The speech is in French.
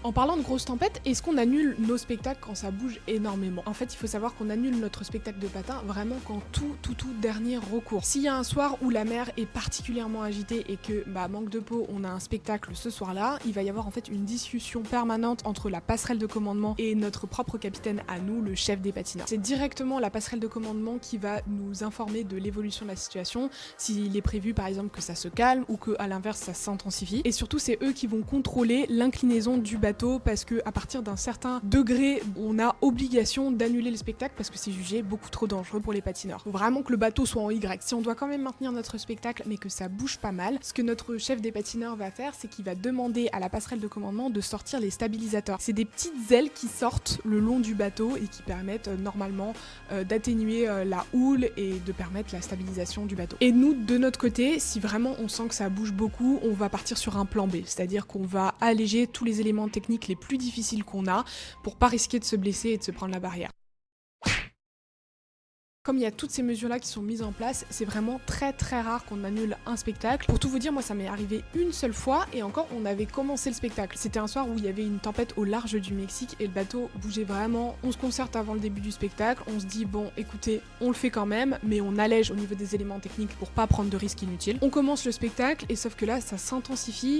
En parlant de grosses tempêtes, est-ce qu'on annule nos spectacles quand ça bouge énormément? En fait, il faut savoir qu'on annule notre spectacle de patin vraiment quand tout dernier recours. S'il y a un soir où la mer est particulièrement agitée et que, manque de peau, on a un spectacle ce soir-là, il va y avoir en fait une discussion permanente entre la passerelle de commandement et notre propre capitaine à nous, le chef des patineurs. C'est directement la passerelle de commandement qui va nous informer de l'évolution de la situation, s'il est prévu par exemple que ça se calme ou que à l'inverse ça s'intensifie. Et surtout, c'est eux qui vont contrôler l'inclinaison du bateau parce que à partir d'un certain degré, on a obligation d'annuler le spectacle parce que c'est jugé beaucoup trop dangereux pour les patineurs. Faut vraiment que le bateau soit en Y. Si on doit quand même maintenir notre spectacle mais que ça bouge pas mal, ce que notre chef des patineurs va faire, c'est qu'il va demander à la passerelle de commandement de sortir les stabilisateurs. C'est des petites ailes qui sortent le long du bateau et qui permettent normalement d'atténuer la houle et de permettre la stabilisation du bateau. Et nous, de notre côté, si vraiment on sent que ça bouge beaucoup, on va partir sur un plan B, c'est-à-dire qu'on va alléger tous les éléments techniques les plus difficiles qu'on a pour pas risquer de se blesser et de se prendre la barrière. Comme il y a toutes ces mesures-là qui sont mises en place, c'est vraiment très rare qu'on annule un spectacle. Pour tout vous dire, moi ça m'est arrivé une seule fois et encore on avait commencé le spectacle. C'était un soir où il y avait une tempête au large du Mexique et le bateau bougeait vraiment. On se concerte avant le début du spectacle, on se dit bon écoutez, on le fait quand même, mais on allège au niveau des éléments techniques pour pas prendre de risques inutiles. On commence le spectacle et sauf que là ça s'intensifie